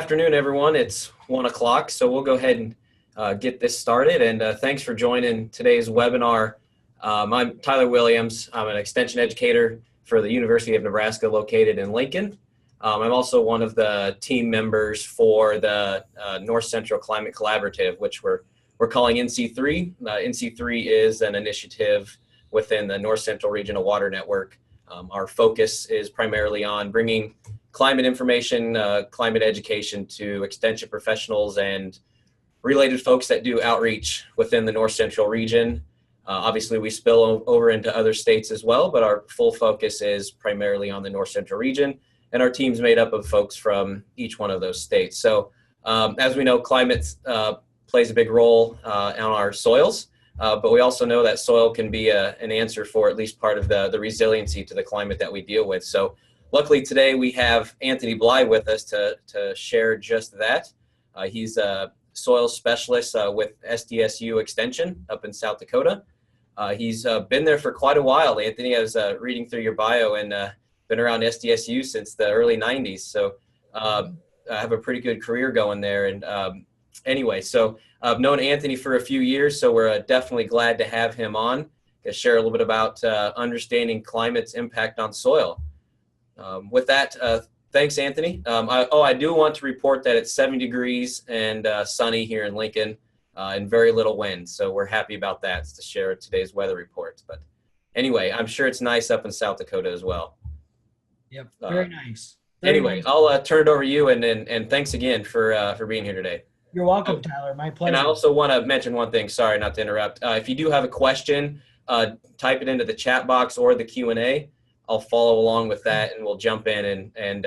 Afternoon, everyone. It's 1 o'clock, so we'll go ahead and get this started. And thanks for joining today's webinar. I'm Tyler Williams. I'm an extension educator for the University of Nebraska located in Lincoln. I'm also one of the team members for the North Central Climate Collaborative, which we're calling NC3. NC3 is an initiative within the North Central Regional Water Network. Our focus is primarily on bringing climate information, climate education to extension professionals and related folks that do outreach within the North Central region. Obviously, we spill over into other states as well, but our full focus is primarily on the North Central region, and our team's made up of folks from each one of those states. So as we know, climate plays a big role on our soils, but we also know that soil can be an answer for at least part of the resiliency to the climate that we deal with. So luckily today we have Anthony Bly with us to share just that. He's a soil specialist with SDSU Extension up in South Dakota. He's been there for quite a while, Anthony. I was reading through your bio and been around SDSU since the early 90s. So I have a pretty good career going there. And anyway, so I've known Anthony for a few years, so we're definitely glad to have him on to share a little bit about understanding climate's impact on soil. With that, thanks, Anthony. I do want to report that it's 70 degrees and sunny here in Lincoln and very little wind. So we're happy about that to share today's weather reports. But anyway, I'm sure it's nice up in South Dakota as well. Yep, very nice. Anyway, nice. I'll turn it over to you, and thanks again for being here today. You're welcome, Tyler. My pleasure. And I also want to mention one thing. Sorry, not to interrupt. If you do have a question, type it into the chat box or the Q&A. I'll follow along with that, and we'll jump in and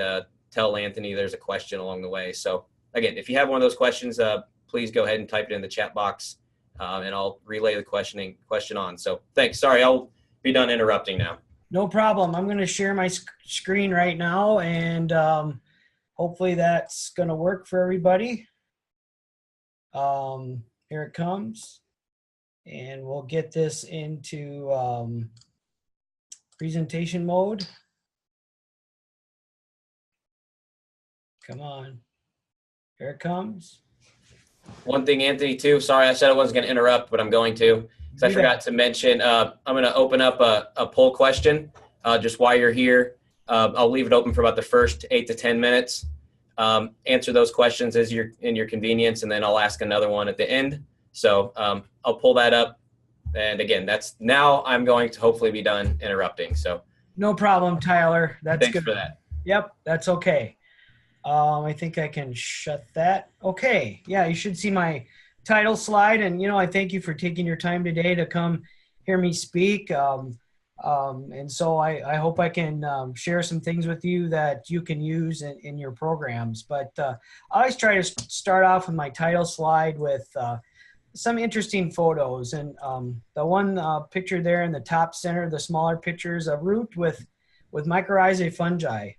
tell Anthony there's a question along the way. So again, if you have one of those questions, please go ahead and type it in the chat box, and I'll relay the question on. So thanks. Sorry, I'll be done interrupting now. No problem. I'm going to share my screen right now, and hopefully that's going to work for everybody. Here it comes, and we'll get this into presentation mode. Come on. Here it comes. One thing, Anthony, too. Sorry, I said I wasn't going to interrupt, but I'm going to. So I forgot to mention, I'm going to open up a poll question just while you're here. I'll leave it open for about the first 8 to 10 minutes. Answer those questions as you're in your convenience, and then I'll ask another one at the end. So I'll pull that up. And again, now I'm going to hopefully be done interrupting. So no problem, Tyler. That's thanks good for that. Yep, that's okay. I think I can shut that. Okay. Yeah, you should see my title slide. And, I thank you for taking your time today to come hear me speak. And so I hope I can share some things with you that you can use in your programs. But I always try to start off with my title slide with some interesting photos. And the one picture there in the top center, the smaller picture, is a root with mycorrhizae fungi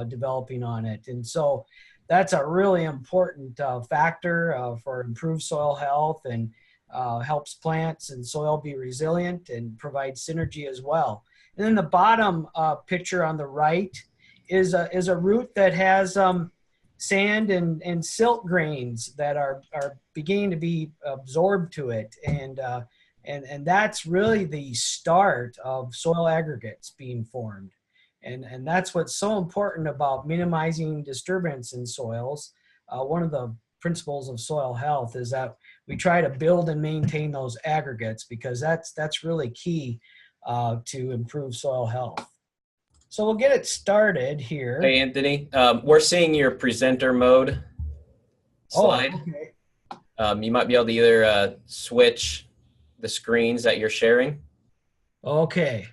developing on it. And so that's a really important factor for improved soil health, and helps plants and soil be resilient and provide synergy as well. And then the bottom picture on the right is a root that has sand and silt grains that are beginning to be absorbed to it, and that's really the start of soil aggregates being formed, and that's what's so important about minimizing disturbance in soils. One of the principles of soil health is that we try to build and maintain those aggregates, because that's really key to improve soil health. So we'll get it started here. Hey, Anthony, we're seeing your presenter mode slide. Oh, okay. You might be able to either switch the screens that you're sharing. Okay.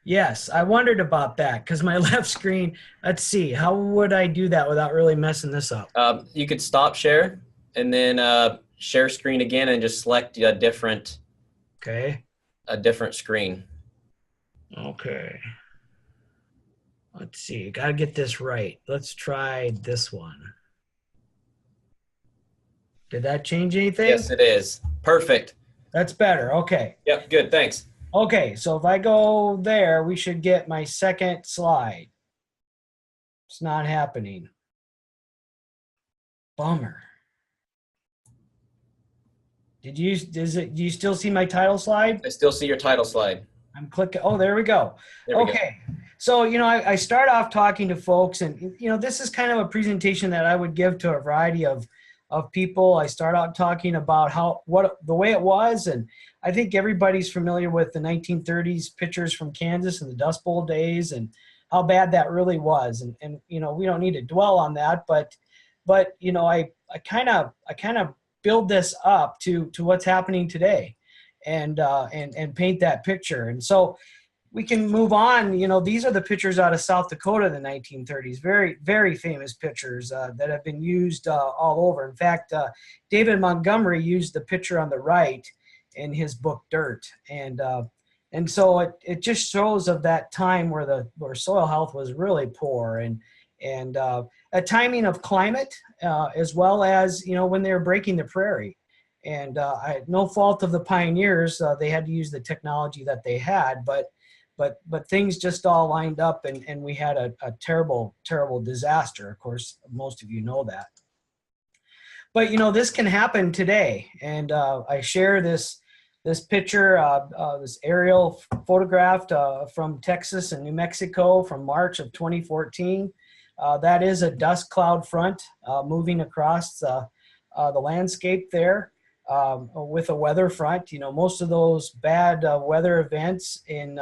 Yes, I wondered about that, because my left screen, let's see, how would I do that without really messing this up? You could stop share and then share screen again and just select a different screen. Okay. Let's see, got to get this right. Let's try this one. Did that change anything? Yes, it is. Perfect. That's better. Okay. Yep, good. Thanks. Okay, so if I go there, we should get my second slide. It's not happening. Bummer. Do you still see my title slide? I still see your title slide. I'm clicking. Oh, there we go. There we Okay. So, I start off talking to folks, and, this is kind of a presentation that I would give to a variety of people. I start out talking about the way it was. And I think everybody's familiar with the 1930s pictures from Kansas and the Dust Bowl days and how bad that really was. And we don't need to dwell on that, but I kind of build this up to what's happening today and paint that picture. And so we can move on. These are the pictures out of South Dakota in the 1930s. Very, very famous pictures that have been used all over. In fact, David Montgomery used the picture on the right in his book Dirt. And so it just shows of that time where soil health was really poor and a timing of climate as well as, when they were breaking the prairie. And no fault of the pioneers, they had to use the technology that they had, but things just all lined up and we had a terrible, terrible disaster. Of course, most of you know that. But, this can happen today. And I share this picture, this aerial photographed from Texas and New Mexico from March of 2014. That is a dust cloud front moving across the landscape there with a weather front. Most of those bad weather events in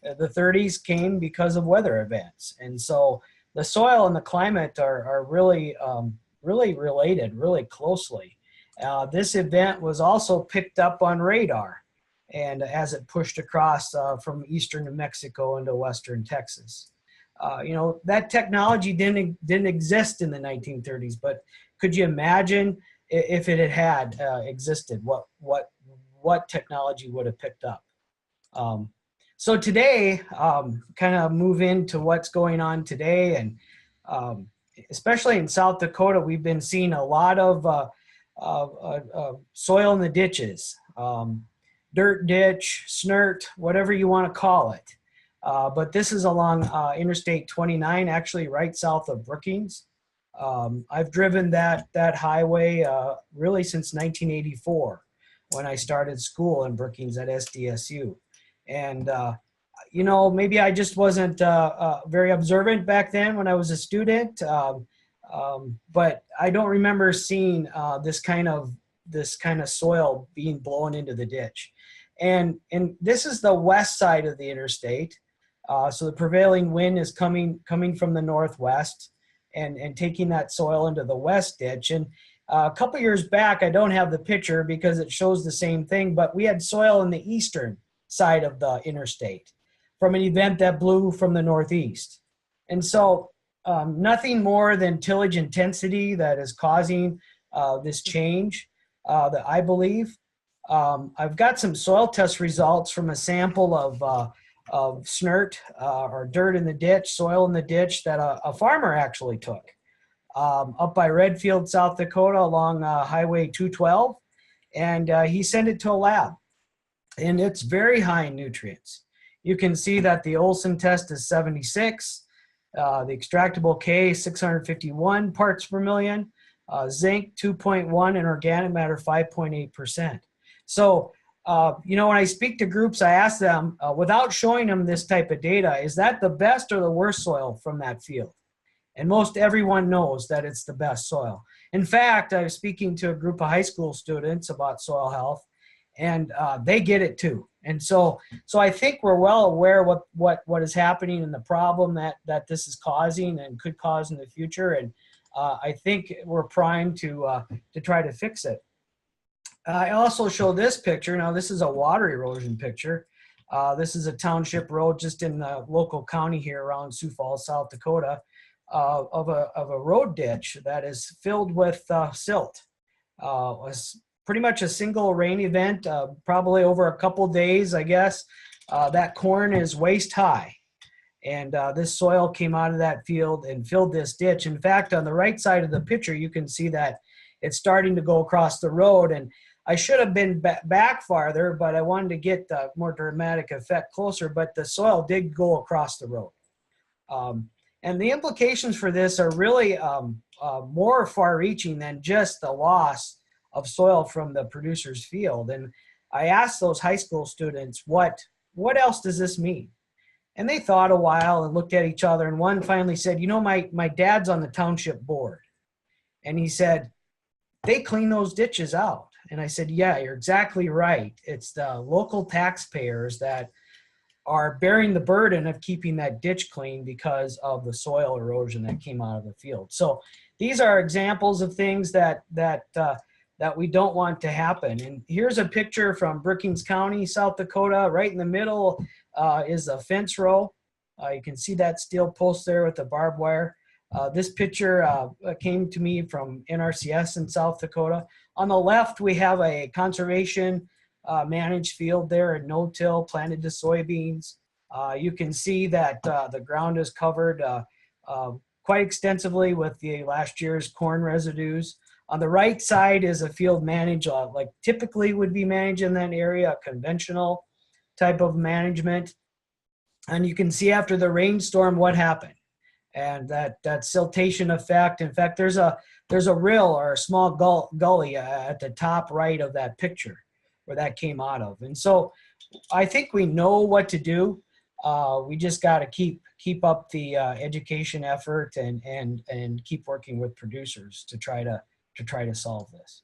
the 30s came because of weather events. And so the soil and the climate are really, really related really closely. This event was also picked up on radar and as it pushed across from eastern New Mexico into western Texas. That technology didn't exist in the 1930s, but could you imagine if it had existed, what technology would have picked up? So today, kind of move into what's going on today, and especially in South Dakota, we've been seeing a lot of soil in the ditches, dirt ditch, snert, whatever you want to call it. But this is along Interstate 29, actually right south of Brookings. I've driven that highway really since 1984 when I started school in Brookings at SDSU. And, maybe I just wasn't very observant back then when I was a student, but I don't remember seeing this kind of soil being blown into the ditch. And this is the west side of the interstate. So the prevailing wind is coming from the northwest and taking that soil into the west ditch. And a couple years back, I don't have the picture because it shows the same thing, but we had soil in the eastern side of the interstate from an event that blew from the northeast. And so nothing more than tillage intensity that is causing this change that I believe. I've got some soil test results from a sample of snert or dirt in the ditch, soil in the ditch that a farmer actually took up by Redfield, South Dakota along Highway 212. And he sent it to a lab. And it's very high in nutrients. You can see that the Olsen test is 76, the extractable K 651 parts per million, zinc 2.1, and organic matter 5.8%. So, when I speak to groups, I ask them, without showing them this type of data, is that the best or the worst soil from that field? And most everyone knows that it's the best soil. In fact, I was speaking to a group of high school students about soil health, and they get it too. And so I think we're well aware what is happening and the problem that this is causing and could cause in the future. And I think we're primed to try to fix it. I also show this picture. Now, this is a water erosion picture. This is a township road just in the local county here around Sioux Falls, South Dakota, of a road ditch that is filled with silt. Was pretty much a single rain event, probably over a couple days, I guess. That corn is waist high. And this soil came out of that field and filled this ditch. In fact, on the right side of the picture, you can see that it's starting to go across the road. And I should have been back farther, but I wanted to get the more dramatic effect closer. But the soil did go across the road. And the implications for this are really more far-reaching than just the loss of soil from the producer's field. And I asked those high school students, what else does this mean? And they thought a while and looked at each other, and one finally said, you know, my dad's on the township board. And he said, they clean those ditches out. And I said, yeah, you're exactly right. It's the local taxpayers that are bearing the burden of keeping that ditch clean because of the soil erosion that came out of the field. So these are examples of things that we don't want to happen. And here's a picture from Brookings County, South Dakota. Right in the middle is a fence row. You can see that steel post there with the barbed wire. This picture came to me from NRCS in South Dakota. On the left, we have a conservation managed field there at no-till, planted to soybeans. You can see that the ground is covered quite extensively with the last year's corn residues. On the right side is a field managed like typically would be managed in that area, a conventional type of management. And you can see after the rainstorm what happened. And that siltation effect. In fact, there's a rill or a small gully at the top right of that picture where that came out of. And so I think we know what to do. We just got to keep up the education effort and keep working with producers to try to solve this.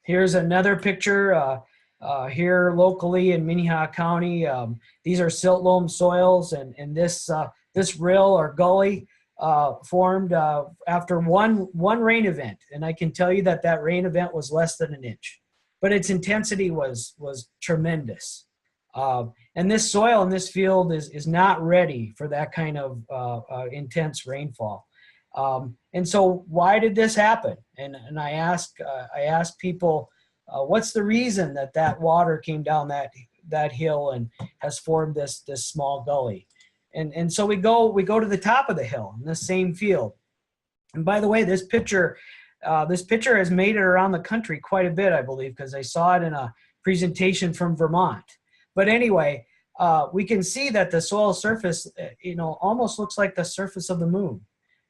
Here's another picture here locally in Minnehaha County. These are silt loam soils, and this rill or gully formed after one rain event. And I can tell you that rain event was less than an inch, but its intensity was tremendous. And this soil in this field is not ready for that kind of intense rainfall. And so why did this happen? And I asked people, what's the reason that water came down that hill and has formed this small gully? And so we go to the top of the hill in the same field. And by the way, this picture has made it around the country quite a bit, I believe, because I saw it in a presentation from Vermont. But anyway, we can see that the soil surface, almost looks like the surface of the moon.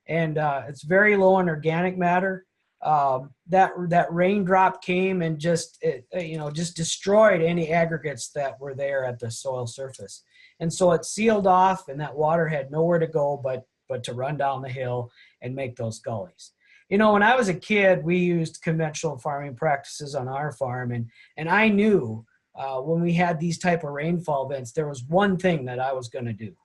And it's very low in organic matter. That raindrop came and just destroyed any aggregates that were there at the soil surface. And so it sealed off, and that water had nowhere to go but to run down the hill and make those gullies. When I was a kid, we used conventional farming practices on our farm, and I knew when we had these type of rainfall events, there was one thing that I was going to do.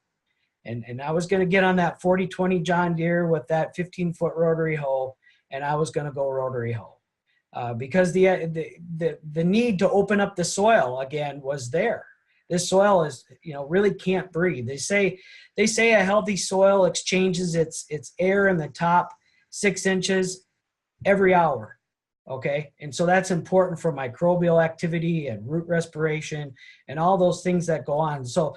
And I was going to get on that 40-20 John Deere with that 15-foot rotary hoe, and I was going to go rotary hoe. Because the need to open up the soil again was there. This soil is, really can't breathe. They say a healthy soil exchanges its air in the top 6 inches every hour. Okay, and so that's important for microbial activity and root respiration and all those things that go on. So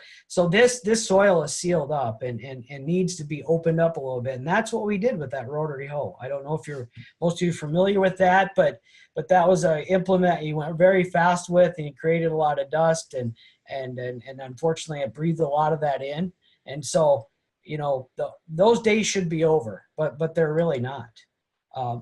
this soil is sealed up and needs to be opened up a little bit, and that's what we did with that rotary hoe. I don't know if most of you are familiar with that, but that was an implement you went very fast with, and you created a lot of dust, and unfortunately it breathed a lot of that in, and so those days should be over, but they're really not.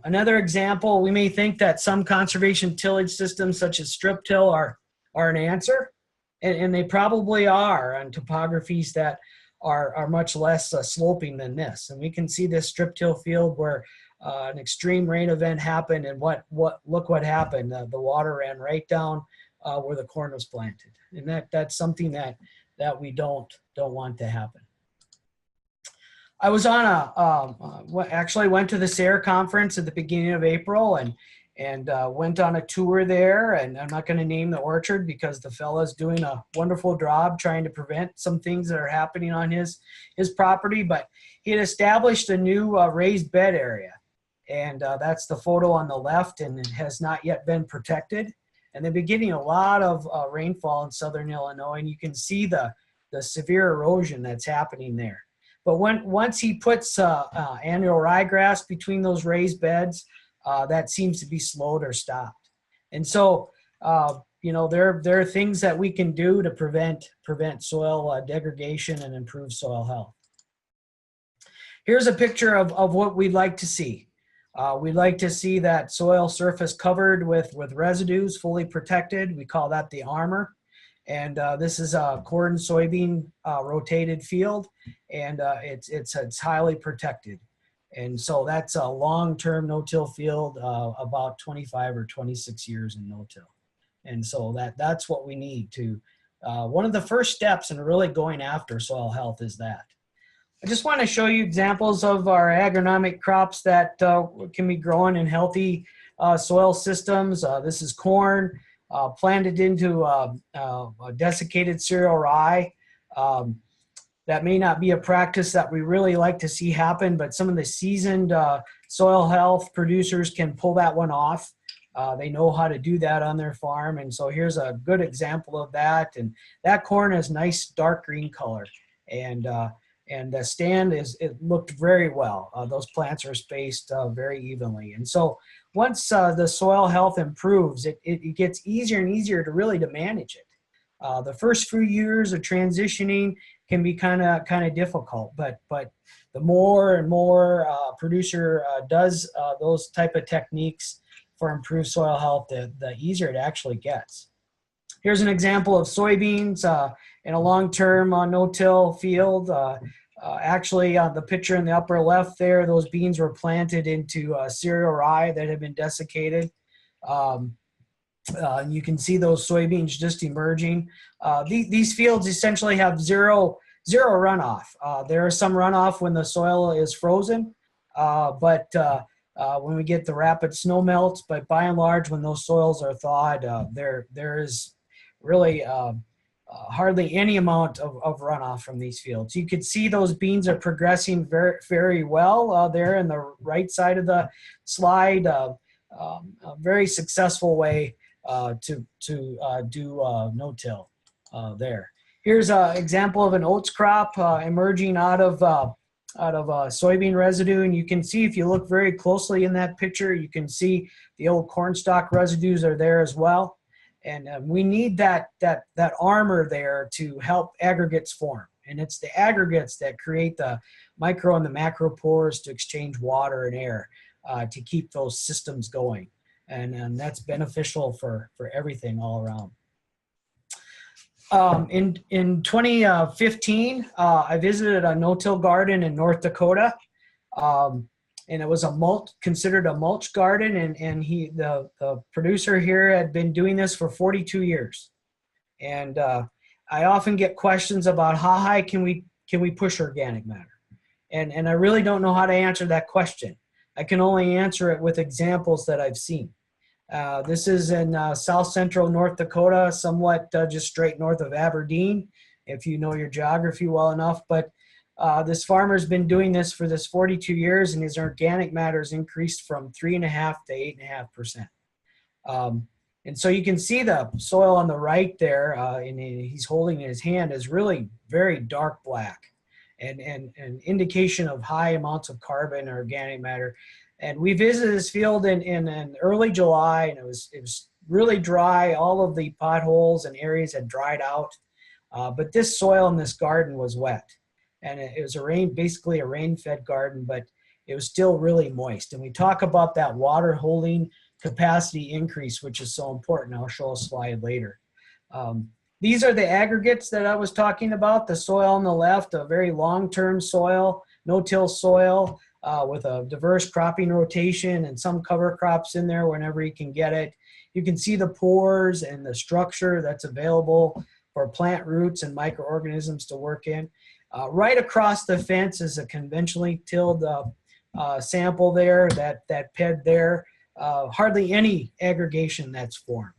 Another example, we may think that some conservation tillage systems such as strip till are an answer, and they probably are on topographies that are much less sloping than this. And we can see this strip till field where an extreme rain event happened, and look what happened. The water ran right down where the corn was planted, and that's something that we don't want to happen. I was on actually went to the SARE conference at the beginning of April and went on a tour there. And I'm not going to name the orchard because the fella's doing a wonderful job trying to prevent some things that are happening on his property. But he had established a new raised bed area. And that's the photo on the left, and it has not yet been protected. And they've been getting a lot of rainfall in southern Illinois, and you can see the severe erosion that's happening there. But once he puts annual ryegrass between those raised beds, that seems to be slowed or stopped. And so, there are things that we can do to prevent soil degradation and improve soil health. here's a picture of what we'd like to see. We'd like to see that soil surface covered with residues, fully protected. We call that the armor. And this is a corn soybean rotated field, and it's highly protected. And so that's a long-term no-till field, about 25 or 26 years in no-till. And so that's what we need to, one of the first steps in really going after soil health is that. I just want to show you examples of our agronomic crops that can be grown in healthy soil systems. This is corn planted into a desiccated cereal rye. That may not be a practice that we really like to see happen, but some of the seasoned soil health producers can pull that one off. They know how to do that on their farm, and so here's a good example of that. And that corn is nice dark green color, and the stand it looked very well. Those plants are spaced very evenly, and so once the soil health improves, it gets easier and easier to really to manage it. The first few years of transitioning can be kind of difficult, but the more and more producer does those type of techniques for improved soil health, the easier it actually gets. Here's an example of soybeans in a long-term no-till field. Actually, the picture in the upper left there, those beans were planted into cereal rye that had been desiccated. You can see those soybeans just emerging. These fields essentially have zero runoff. There is some runoff when the soil is frozen, but when we get the rapid snow melts, but by and large, when those soils are thawed, there is really hardly any amount of runoff from these fields. You can see those beans are progressing very, very well there in the right side of the slide. A very successful way to do no-till there. Here's an example of an oats crop emerging out of soybean residue, and you can see if you look very closely in that picture, you can see the old corn stalk residues are there as well. And we need that armor there to help aggregates form. And it's the aggregates that create the micro and the macro pores to exchange water and air to keep those systems going. And that's beneficial for everything all around. In 2015, I visited a no-till garden in North Dakota. And it was considered a mulch garden, and the producer here had been doing this for 42 years. And I often get questions about how high can we push organic matter, and I really don't know how to answer that question. I can only answer it with examples that I've seen. This is in south central North Dakota, somewhat just straight north of Aberdeen, if you know your geography well enough. But this farmer's been doing this for this 42 years, and his organic matter has increased from 3.5% to 8.5%. And so you can see the soil on the right there, and he's holding in his hand, is really very dark black, and an indication of high amounts of carbon or organic matter. And we visited this field in early July, and it was really dry. All of the potholes and areas had dried out, but this soil in this garden was wet. And it was basically a rain-fed garden, but it was still really moist. And we talk about that water holding capacity increase, which is so important. I'll show a slide later. These are the aggregates that I was talking about. The soil on the left, a very long-term soil, no-till soil with a diverse cropping rotation and some cover crops in there whenever you can get it. You can see the pores and the structure that's available for plant roots and microorganisms to work in. Right across the fence is a conventionally tilled sample there, that PED there. Hardly any aggregation that's formed.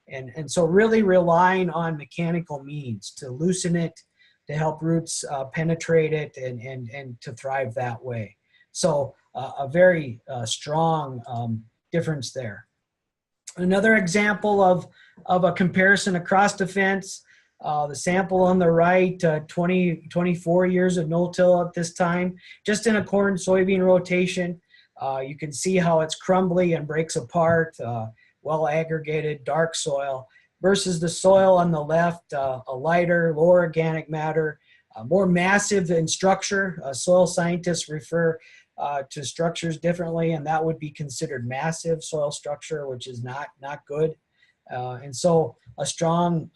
And so really relying on mechanical means to loosen it, to help roots penetrate it and to thrive that way. So a very strong difference there. Another example of a comparison across the fence. The sample on the right, 24 years of no-till at this time, just in a corn soybean rotation. You can see how it's crumbly and breaks apart, well aggregated, dark soil, versus the soil on the left, a lighter, lower organic matter, more massive in structure. Soil scientists refer to structures differently, and that would be considered massive soil structure, which is not good. And so a strong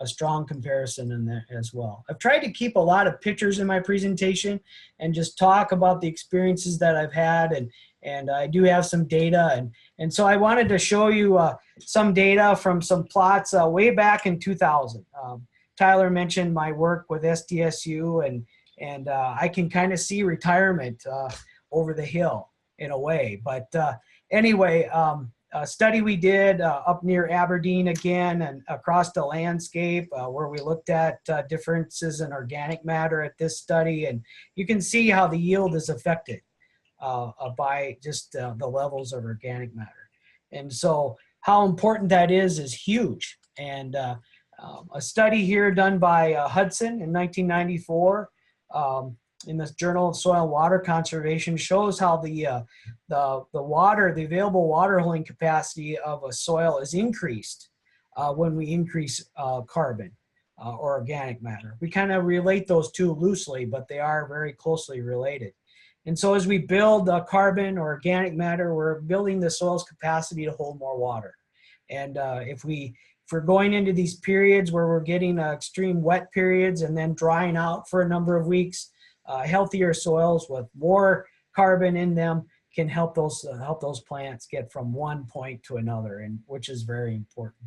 comparison in there as well. I've tried to keep a lot of pictures in my presentation and just talk about the experiences that I've had, and I do have some data, and so I wanted to show you some data from some plots way back in 2000. Tyler mentioned my work with SDSU, and I can kind of see retirement over the hill in a way. But anyway, a study we did up near Aberdeen again and across the landscape where we looked at differences in organic matter at this study, and you can see how the yield is affected by just the levels of organic matter. And so how important that is huge. And a study here done by Hudson in 1994 in the Journal of Soil and Water Conservation shows how the available water holding capacity of a soil is increased when we increase carbon or organic matter. We kind of relate those two loosely, but they are very closely related. And so as we build carbon or organic matter, we're building the soil's capacity to hold more water. And if we're going into these periods where we're getting extreme wet periods and then drying out for a number of weeks, healthier soils with more carbon in them can help those plants get from one point to another, and which is very important.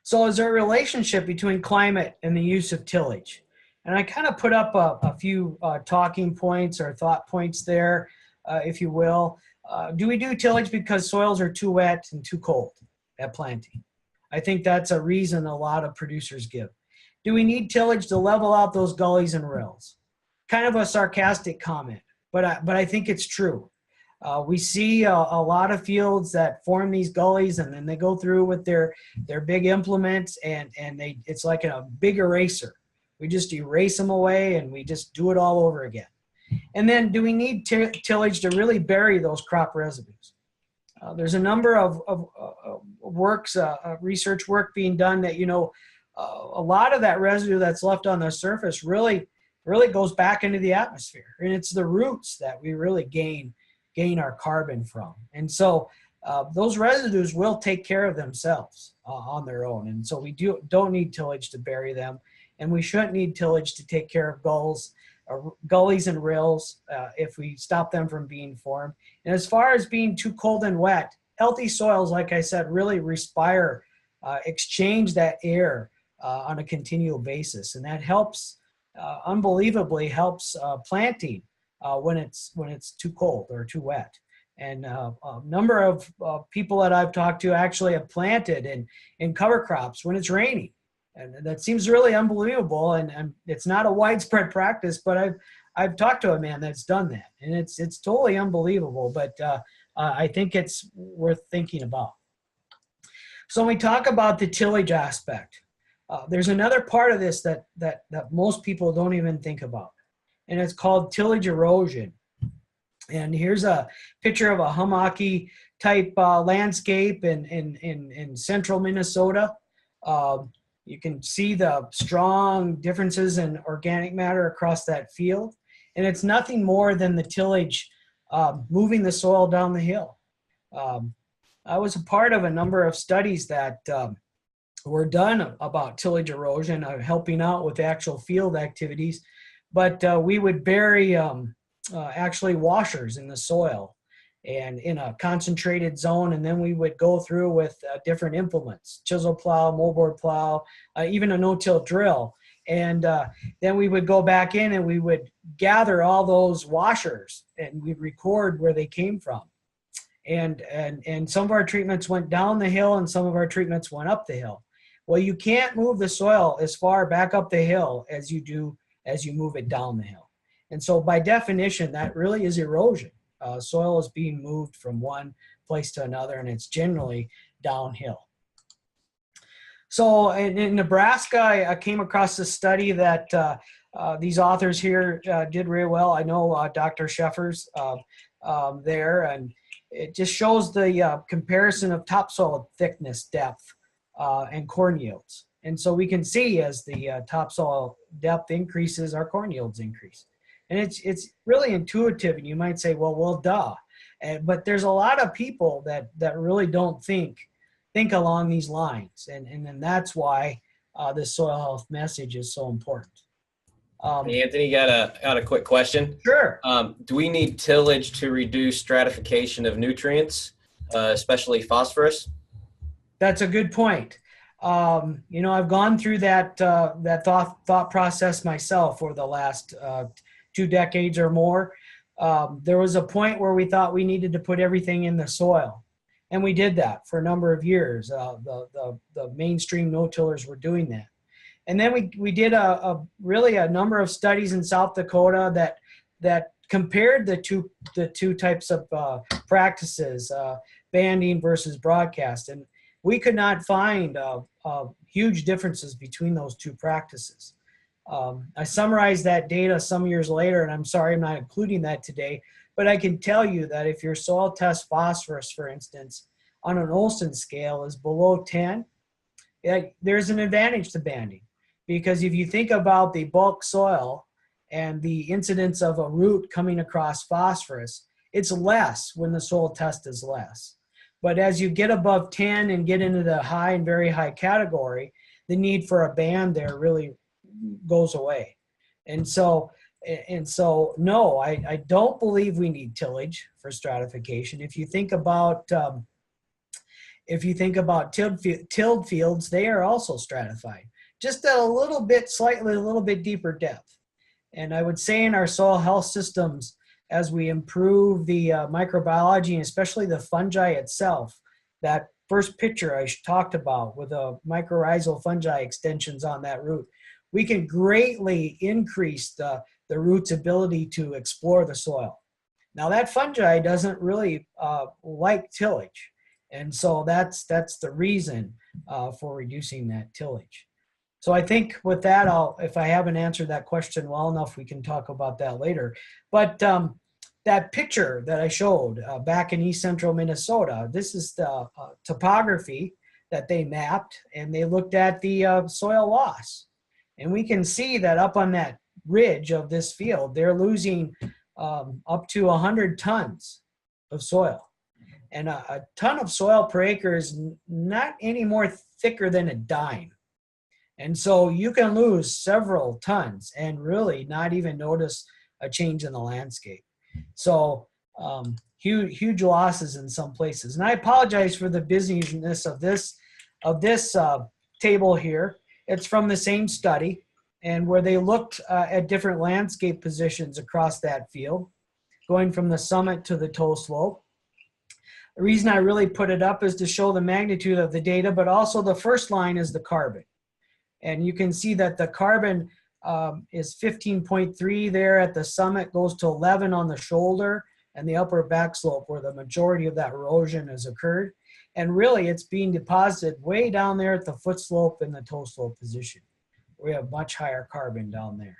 So is there a relationship between climate and the use of tillage? And I kind of put up a few talking points or thought points there, if you will. Do we do tillage because soils are too wet and too cold at planting? I think that's a reason a lot of producers give. Do we need tillage to level out those gullies and rills? Kind of a sarcastic comment, but I think it's true. We see a lot of fields that form these gullies, and then they go through with their big implements, and it's like a big eraser. We just erase them away, and we just do it all over again. And then do we need tillage to really bury those crop residues? There's a number of works, research work being done that, a lot of that residue that's left on the surface really goes back into the atmosphere. And it's the roots that we really gain our carbon from. And so those residues will take care of themselves on their own. And so we don't need tillage to bury them. And we shouldn't need tillage to take care of gullies and rills if we stop them from being formed. And as far as being too cold and wet, healthy soils, like I said, really respire, exchange that air on a continual basis. And that helps, unbelievably helps planting when it's too cold or too wet. And a number of people that I've talked to actually have planted in cover crops when it's raining. And that seems really unbelievable, and it's not a widespread practice, but I've talked to a man that's done that, and it's totally unbelievable, but I think it's worth thinking about. So when we talk about the tillage aspect, there's another part of this that most people don't even think about, and it's called tillage erosion. And here's a picture of a hummocky type landscape in central Minnesota. You can see the strong differences in organic matter across that field. And it's nothing more than the tillage moving the soil down the hill. I was a part of a number of studies that were done about tillage erosion, helping out with actual field activities. But we would bury actually washers in the soil and in a concentrated zone, and then we would go through with different implements, chisel plow, moldboard plow, even a no-till drill. And then we would go back in and we would gather all those washers and we'd record where they came from. And some of our treatments went down the hill and some of our treatments went up the hill. Well, you can't move the soil as far back up the hill as you do as you move it down the hill. And so by definition, that really is erosion. Soil is being moved from one place to another, and it's generally downhill. So in Nebraska, I came across a study that these authors here did really well. I know Dr. Sheffers there, and it just shows the comparison of topsoil thickness, depth, and corn yields. And so we can see as the topsoil depth increases, our corn yields increase. And it's really intuitive, and you might say, well, duh. But there's a lot of people that really don't think along these lines, and then that's why this soil health message is so important. Hey, Anthony, got a quick question. Sure. Do we need tillage to reduce stratification of nutrients, especially phosphorus? That's a good point. I've gone through that thought process myself for the last 2 decades or more. There was a point where we thought we needed to put everything in the soil, and we did that for a number of years. The mainstream no-tillers were doing that. And then we did really a number of studies in South Dakota that compared the two types of practices, banding versus broadcast, and we could not find huge differences between those two practices. I summarized that data some years later, and I'm sorry I'm not including that today, but I can tell you that if your soil test phosphorus, for instance, on an Olsen scale is below 10, there's an advantage to banding. Because if you think about the bulk soil and the incidence of a root coming across phosphorus, it's less when the soil test is less. But as you get above 10 and get into the high and very high category, the need for a band there really goes away. And so no, I don't believe we need tillage for stratification. If you think about tilled fields, they are also stratified, just at a little bit deeper depth. And I would say in our soil health systems, as we improve the microbiology and especially the fungi itself, that first picture I talked about with the mycorrhizal fungi extensions on that root, we can greatly increase the root's ability to explore the soil. Now that fungi doesn't really like tillage. And so that's the reason for reducing that tillage. So I think with that, if I haven't answered that question well enough, we can talk about that later. But that picture that I showed back in East Central Minnesota, this is the topography that they mapped, and they looked at the soil loss. And we can see that up on that ridge of this field, they're losing up to 100 tons of soil. And a ton of soil per acre is not any more thicker than a dime. And so you can lose several tons and really not even notice a change in the landscape. So huge losses in some places. And I apologize for the busyness of this table here. It's from the same study, and where they looked at different landscape positions across that field, going from the summit to the toe slope. The reason I really put it up is to show the magnitude of the data, but also the first line is the carbon. And you can see that the carbon is 15.3 there at the summit, goes to 11 on the shoulder and the upper back slope where the majority of that erosion has occurred. And really it's being deposited way down there at the foot slope and the toe slope position. We have much higher carbon down there.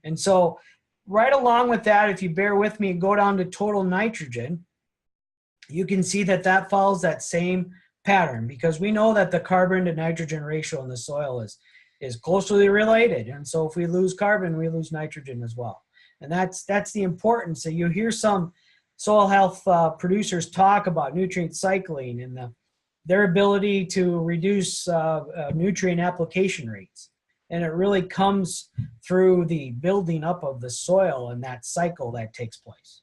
And so right along with that, if you bear with me and go down to total nitrogen, you can see that follows that same pattern, because we know that the carbon to nitrogen ratio in the soil is closely related. And so if we lose carbon, we lose nitrogen as well. And that's the importance. So you hear some soil health producers talk about nutrient cycling and their ability to reduce nutrient application rates. And it really comes through the building up of the soil and that cycle that takes place.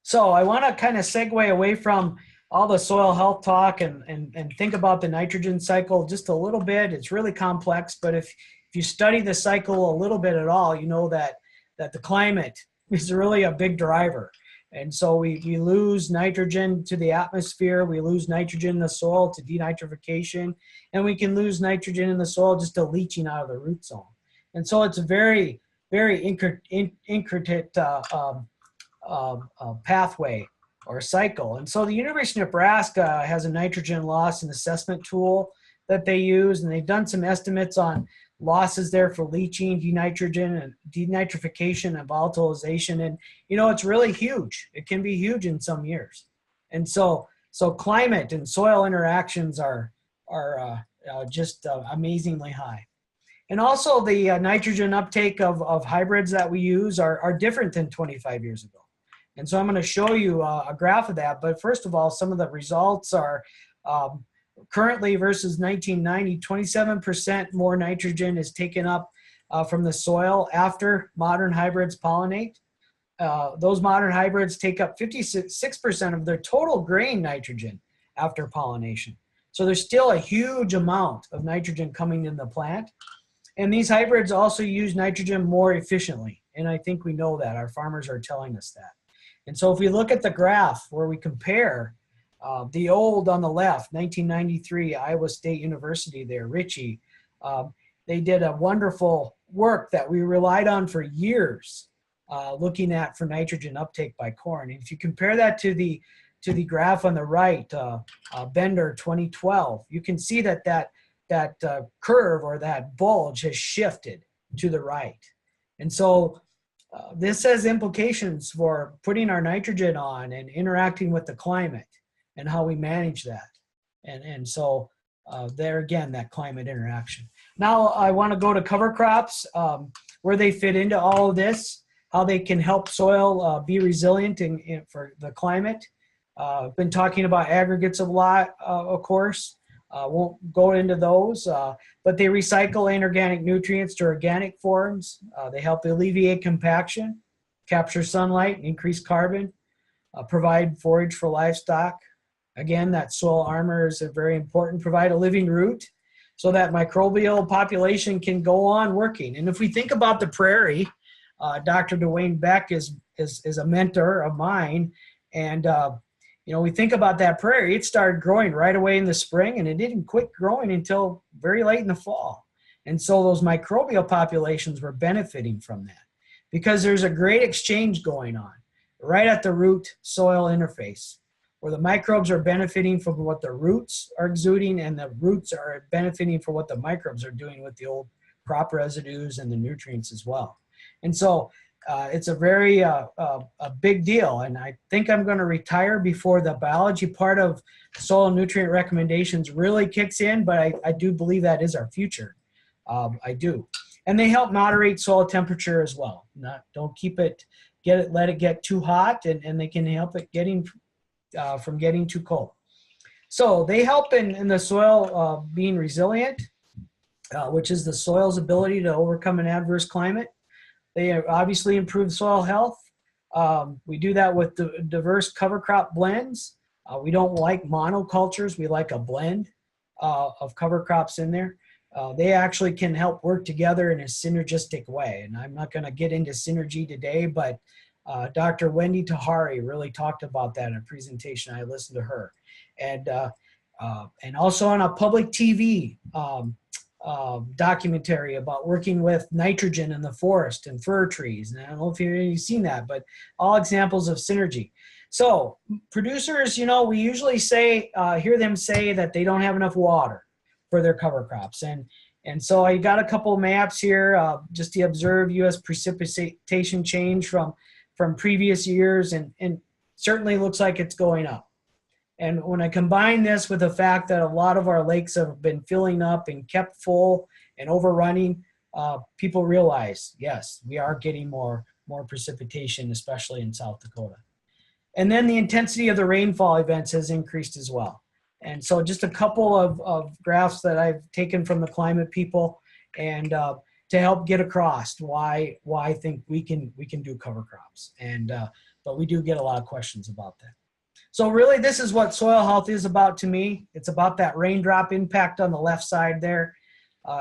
So I want to kind of segue away from all the soil health talk and think about the nitrogen cycle just a little bit. It's really complex, but if you study the cycle a little bit at all, you know that the climate is really a big driver. And so we lose nitrogen to the atmosphere, we lose nitrogen in the soil to denitrification, and we can lose nitrogen in the soil just to leaching out of the root zone. And so it's a very, very intricate pathway or cycle. And so the University of Nebraska has a nitrogen loss and assessment tool that they use, and they've done some estimates on losses there for leaching, denitrogen, and denitrification and volatilization. And it's really huge. It can be huge in some years. And so climate and soil interactions are just amazingly high. And also the nitrogen uptake of hybrids that we use are different than 25 years ago. And so I'm going to show you a graph of that. But first of all, some of the results are currently versus 1990, 27% more nitrogen is taken up from the soil after modern hybrids pollinate. Those modern hybrids take up 56% of their total grain nitrogen after pollination. So there's still a huge amount of nitrogen coming in the plant. And these hybrids also use nitrogen more efficiently. And I think we know that. Our farmers are telling us that. And so if we look at the graph where we compare the old on the left, 1993, Iowa State University there, Ritchie, they did a wonderful work that we relied on for years, looking at for nitrogen uptake by corn. And if you compare that to the graph on the right, Bender 2012, you can see that curve or that bulge has shifted to the right. And so this has implications for putting our nitrogen on and interacting with the climate and how we manage that. And so there again, that climate interaction. Now I want to go to cover crops, where they fit into all of this, how they can help soil be resilient for the climate. I've been talking about aggregates a lot, of course. Won't go into those, but they recycle inorganic nutrients to organic forms. They help alleviate compaction, capture sunlight, increase carbon, provide forage for livestock. Again, that soil armor is very important. Provide a living root so that microbial population can go on working. And if we think about the prairie, Dr. Dwayne Beck is a mentor of mine, and we think about that prairie. It started growing right away in the spring, and it didn't quit growing until very late in the fall. And so those microbial populations were benefiting from that because there's a great exchange going on right at the root-soil interface, where the microbes are benefiting from what the roots are exuding, and the roots are benefiting from what the microbes are doing with the old crop residues and the nutrients as well. And so it's a very a big deal, and I think I'm going to retire before the biology part of soil nutrient recommendations really kicks in, but I do believe that is our future. I do. And they help moderate soil temperature as well. Don't let it get too hot, and they can help it from getting too cold. So they help in the soil being resilient, which is the soil's ability to overcome an adverse climate. They obviously improve soil health. We do that with diverse cover crop blends. We don't like monocultures. We like a blend of cover crops in there. They actually can help work together in a synergistic way. And I'm not going to get into synergy today, but Dr. Wendy Tahari really talked about that in a presentation. I listened to her. And also on a public TV documentary about working with nitrogen in the forest and fir trees. And I don't know if you've seen that, but all examples of synergy. So producers, we usually hear them say that they don't have enough water for their cover crops. And so I got a couple of maps here just to observe U.S. precipitation change from previous years, and certainly looks like it's going up. And when I combine this with the fact that a lot of our lakes have been filling up and kept full and overrunning, people realize, yes, we are getting more precipitation, especially in South Dakota. And then the intensity of the rainfall events has increased as well. And so just a couple of graphs that I've taken from the climate people, and to help get across why I think we can do cover crops. And but we do get a lot of questions about that. So really, this is what soil health is about to me. It's about that raindrop impact on the left side there.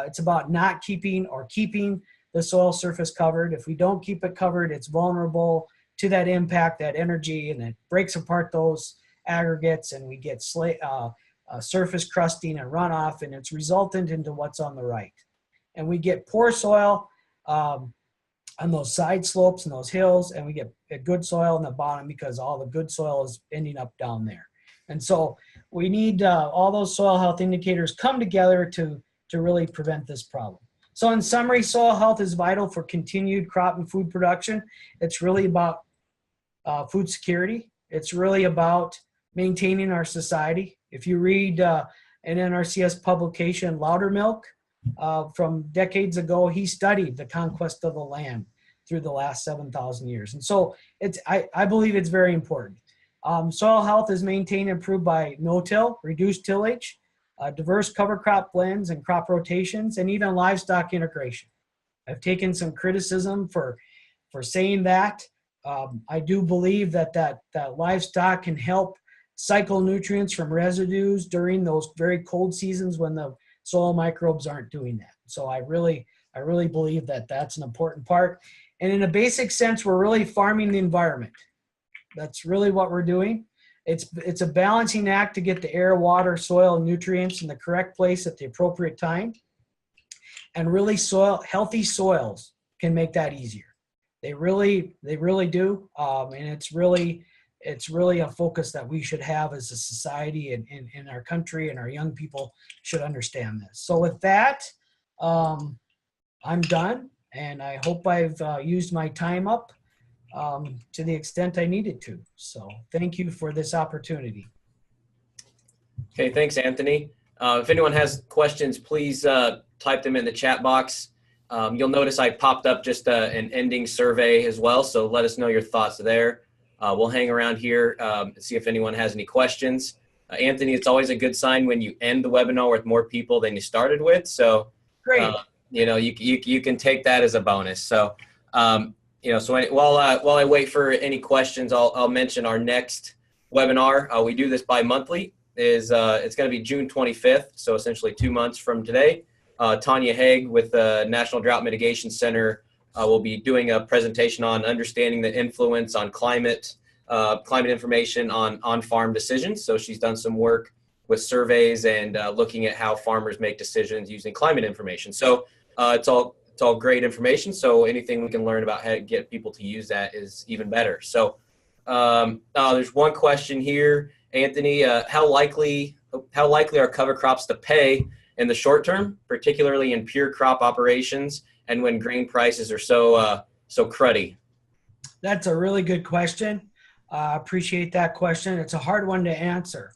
It's about not keeping or keeping the soil surface covered. If we don't keep it covered, it's vulnerable to that impact, that energy, and it breaks apart those aggregates, and we get surface crusting and runoff, and it's resultant into what's on the right. And we get poor soil on those side slopes and those hills, and we get a good soil on the bottom because all the good soil is ending up down there. And so we need all those soil health indicators come together to really prevent this problem. So in summary, soil health is vital for continued crop and food production. It's really about food security. It's really about maintaining our society. If you read an NRCS publication, Loudermilk, from decades ago. He studied the conquest of the land through the last 7,000 years. And so I believe it's very important. Soil health is maintained and improved by no-till, reduced tillage, diverse cover crop blends and crop rotations, and even livestock integration. I've taken some criticism for saying that. I do believe that livestock can help cycle nutrients from residues during those very cold seasons when the soil microbes aren't doing that. So I really believe that that's an important part. And in a basic sense, we're really farming the environment. That's really what we're doing. It's a balancing act to get the air, water, soil, and nutrients in the correct place at the appropriate time. And really healthy soils can make that easier. They really do. And it's really a focus that we should have as a society and in our country, and our young people should understand this. So with that, I'm done, and I hope I've used my time up to the extent I needed to. So thank you for this opportunity. Okay, thanks, Anthony. If anyone has questions, please type them in the chat box. You'll notice I popped up just an ending survey as well, so let us know your thoughts there. We'll hang around here and see if anyone has any questions. Anthony, it's always a good sign when you end the webinar with more people than you started with. So, great. You can take that as a bonus. So, while I wait for any questions, I'll mention our next webinar. We do this bi-monthly. It's going to be June 25th, so essentially 2 months from today. Tanya Haig with the National Drought Mitigation Center will be doing a presentation on understanding the influence on climate information on farm decisions. So she's done some work with surveys and looking at how farmers make decisions using climate information. So it's all great information. So anything we can learn about how to get people to use that is even better. So there's one question here, Anthony. How likely are cover crops to pay in the short term, particularly in pure crop operations and when grain prices are so cruddy? That's a really good question. I appreciate that question. It's a hard one to answer.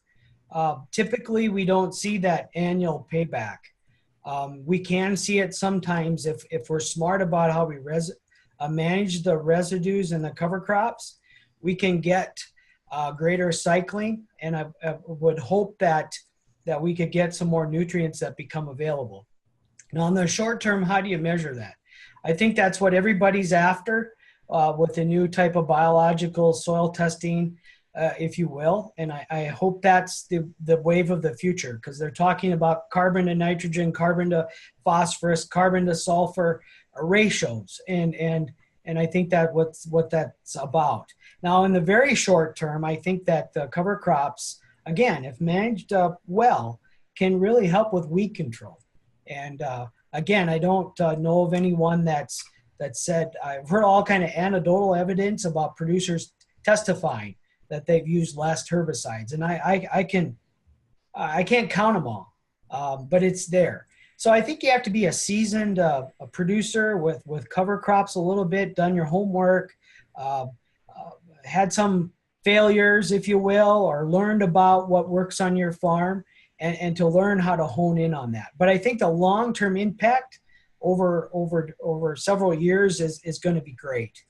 Typically, we don't see that annual payback. We can see it sometimes if we're smart about how we manage the residues in the cover crops. We can get greater cycling, and I would hope that we could get some more nutrients that become available. Now, in the short term, how do you measure that? I think that's what everybody's after with the new type of biological soil testing, if you will. And I hope that's the wave of the future, because they're talking about carbon to nitrogen, carbon to phosphorus, carbon to sulfur ratios. And I think that what that's about. Now, in the very short term, I think that the cover crops, again, if managed well, can really help with weed control. And again, I don't know of anyone that said, I've heard all kind of anecdotal evidence about producers testifying that they've used less herbicides, and I can't count them all, but it's there. So I think you have to be a seasoned a producer with cover crops a little bit, done your homework, had some failures, if you will, or learned about what works on your farm, and to learn how to hone in on that. But I think the long-term impact over several years is going to be great,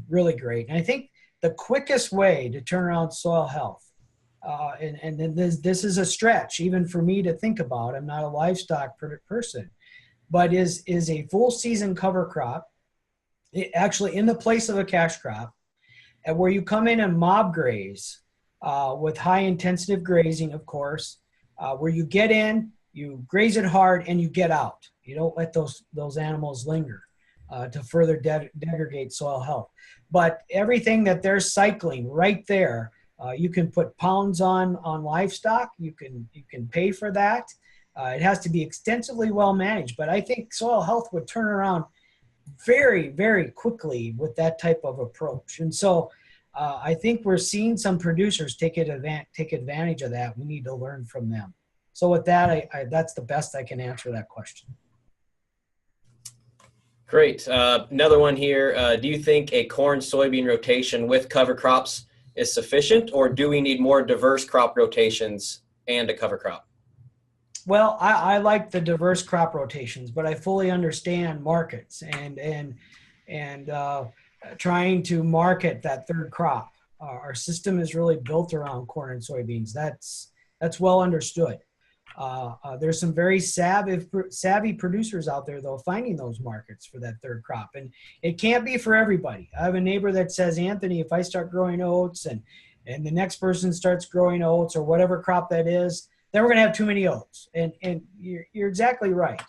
really great. And I think the quickest way to turn around soil health, and then this is a stretch even for me to think about, I'm not a livestock person, but is a full season cover crop, actually in the place of a cash crop, and where you come in and mob graze with high intensive grazing, of course, where you get in, you graze it hard, and you get out. You don't let those animals linger to further degrade soil health. But everything that they're cycling right there, you can put pounds on livestock. You can pay for that. It has to be extensively well managed. But I think soil health would turn around very, very quickly with that type of approach. And so I think we're seeing some producers take advantage of that. We need to learn from them. So with that, that's the best I can answer that question. Great. Another one here. Do you think a corn-soybean rotation with cover crops is sufficient, or do we need more diverse crop rotations and a cover crop? Well, I like the diverse crop rotations, but I fully understand markets and trying to market that third crop. Our system is really built around corn and soybeans. That's well understood. There's some very savvy producers out there, though, finding those markets for that third crop. And it can't be for everybody. I have a neighbor that says, Anthony, if I start growing oats and the next person starts growing oats or whatever crop that is, then we're going to have too many oats. And you're exactly right.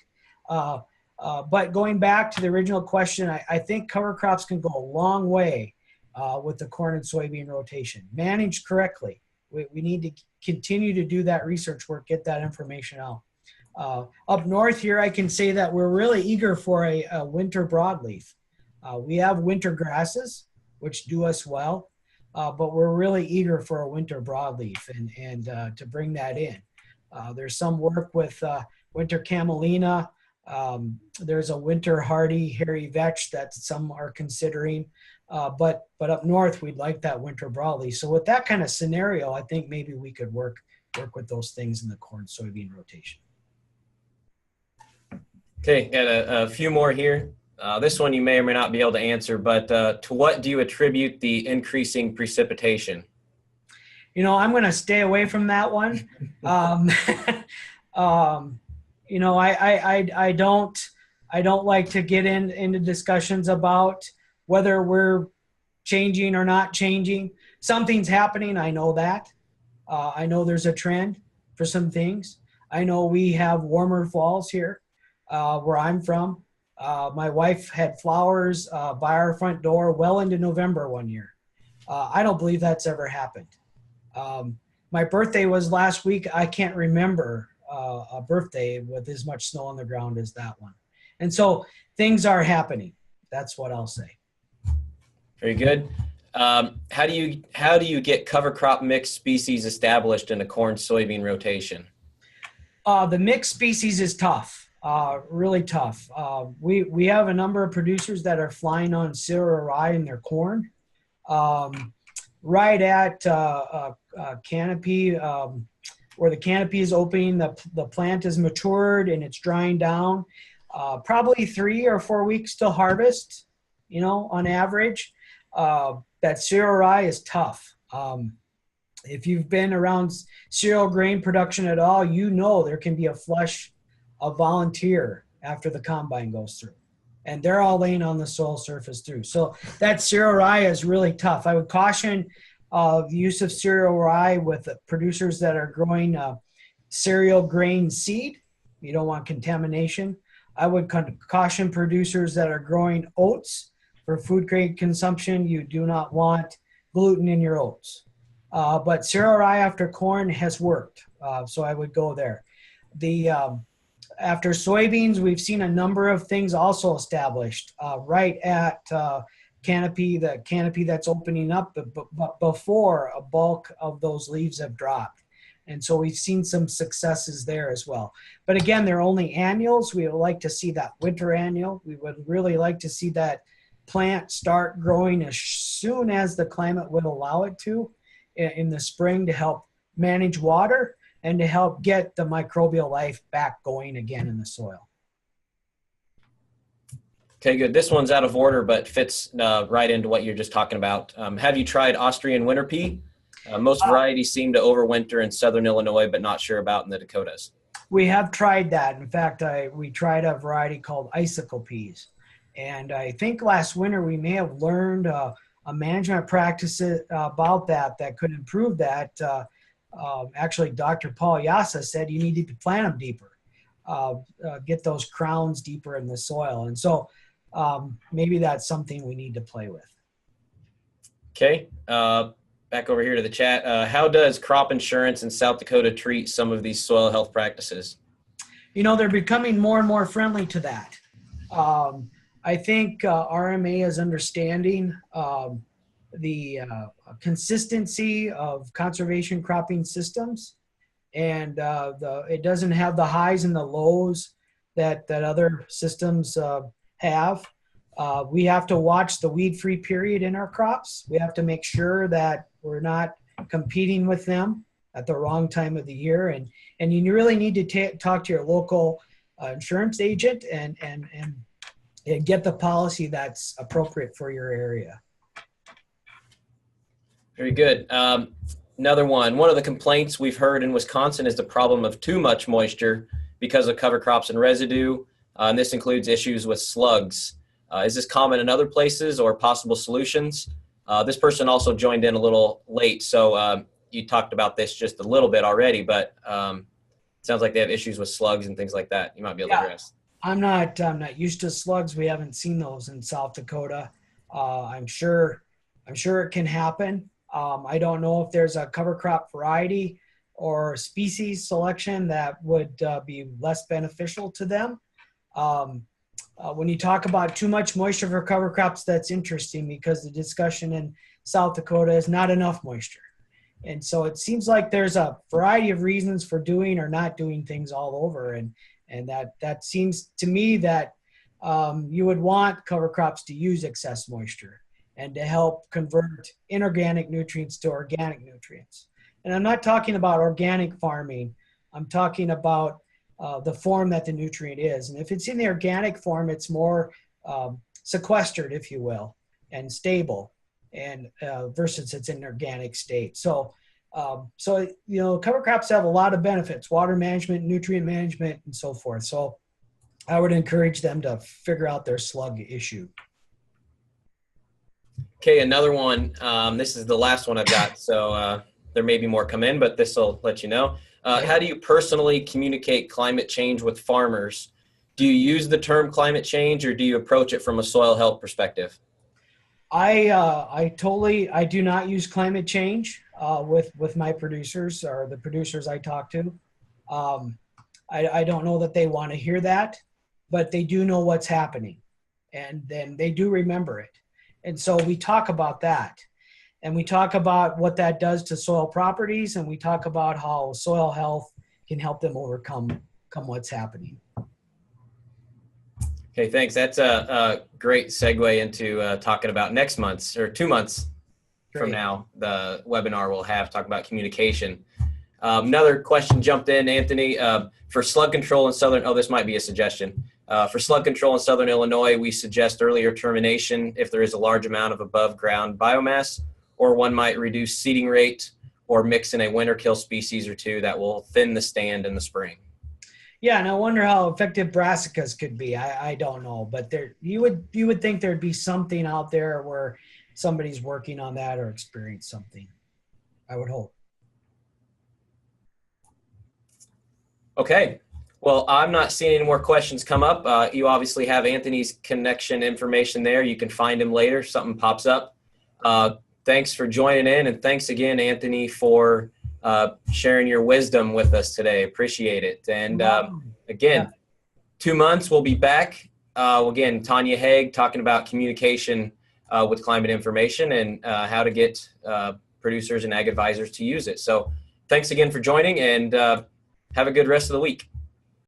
But going back to the original question, I think cover crops can go a long way with the corn and soybean rotation. Managed correctly. We need to continue to do that research work, get that information out. Up north here, I can say that we're really eager for a winter broadleaf. We have winter grasses, which do us well, but we're really eager for a winter broadleaf and to bring that in. There's some work with winter camelina. There's a winter hardy hairy vetch that some are considering. But up north, we'd like that winter broadleaf. So with that kind of scenario, I think maybe we could work with those things in the corn soybean rotation. Okay, got a few more here. This one you may or may not be able to answer, but to what do you attribute the increasing precipitation? You know, I'm going to stay away from that one. You know, I don't like to get into discussions about whether we're changing or not changing. Something's happening. I know that. I know there's a trend for some things. I know we have warmer falls here where I'm from. My wife had flowers by our front door well into November one year. I don't believe that's ever happened. My birthday was last week. I can't remember a birthday with as much snow on the ground as that one. And so things are happening. That's what I'll say. Very good. How do you get cover crop mixed species established in a corn soybean rotation? The mixed species is tough, really tough. We have a number of producers that are flying on cereal rye in their corn. Right at canopy, where the canopy is opening, the plant is matured and it's drying down. Probably 3 or 4 weeks to harvest, you know, on average. That cereal rye is tough. If you've been around cereal grain production at all, you know there can be a flush of volunteer after the combine goes through. And they're all laying on the soil surface through. So that cereal rye is really tough. I would caution the use of cereal rye with producers that are growing cereal grain seed. You don't want contamination. I would caution producers that are growing oats for food grade consumption. You do not want gluten in your oats. But cereal rye after corn has worked. So I would go there. After soybeans, we've seen a number of things also established right at canopy, the canopy that's opening up, but before a bulk of those leaves have dropped. And so we've seen some successes there as well. But again, they're only annuals. We would like to see that winter annual. We would really like to see that plant start growing as soon as the climate would allow it to in the spring to help manage water and to help get the microbial life back going again in the soil. Okay, good. This one's out of order, but fits right into what you're just talking about. Have you tried Austrian winter pea? Most varieties seem to overwinter in southern Illinois, but not sure about in the Dakotas. We have tried that. In fact, we tried a variety called icicle peas. And I think last winter we may have learned a management practice about that could improve that. Actually, Dr. Paul Yassa said you need to plant them deeper, get those crowns deeper in the soil. And so maybe that's something we need to play with. Okay, back over here to the chat. How does crop insurance in South Dakota treat some of these soil health practices? You know, they're becoming more and more friendly to that. I think RMA is understanding the consistency of conservation cropping systems, and it doesn't have the highs and the lows that other systems have. We have to watch the weed-free period in our crops. We have to make sure that we're not competing with them at the wrong time of the year. And you really need to talk to your local insurance agent and get the policy that's appropriate for your area. Very good. Another one of the complaints we've heard in Wisconsin is the problem of too much moisture because of cover crops and residue. And this includes issues with slugs. Is this common in other places or possible solutions? This person also joined in a little late, so you talked about this just a little bit already, but it sounds like they have issues with slugs and things like that. You might be able to address. I'm not used to slugs. We haven't seen those in South Dakota. I'm sure it can happen. I don't know if there's a cover crop variety or species selection that would be less beneficial to them. When you talk about too much moisture for cover crops, that's interesting because the discussion in South Dakota is not enough moisture. And so it seems like there's a variety of reasons for doing or not doing things all over. And that seems to me that you would want cover crops to use excess moisture and to help convert inorganic nutrients to organic nutrients. And I'm not talking about organic farming. I'm talking about the form that the nutrient is. And if it's in the organic form, it's more sequestered, if you will, and stable, and versus it's in an organic state. So cover crops have a lot of benefits: water management, nutrient management, and so forth. So I would encourage them to figure out their slug issue. Okay, another one. This is the last one I've got, so there may be more come in, but this will let you know. How do you personally communicate climate change with farmers? Do you use the term climate change, or do you approach it from a soil health perspective? I do not use climate change with my producers or the producers I talk to. I don't know that they want to hear that, but they do know what's happening, and then they do remember it. And so we talk about that, and we talk about what that does to soil properties, and we talk about how soil health can help them overcome what's happening. Okay, thanks. That's a great segue into talking about next month's or 2 months from now, the webinar we'll have talking about communication. Another question jumped in, Anthony. For slug control in this might be a suggestion. For slug control in southern Illinois, we suggest earlier termination if there is a large amount of above ground biomass, or one might reduce seeding rate or mix in a winter kill species or two that will thin the stand in the spring. Yeah, and I wonder how effective brassicas could be. I don't know, but you would think there'd be something out there where somebody's working on that or experienced something. I would hope. Okay. Well, I'm not seeing any more questions come up. You obviously have Anthony's connection information there. You can find him later if something pops up. Thanks for joining in, and thanks again, Anthony, for sharing your wisdom with us today. Appreciate it. And again, 2 months, we'll be back. Again, Tanya Haig talking about communication with climate information and how to get producers and ag advisors to use it. So thanks again for joining, and have a good rest of the week.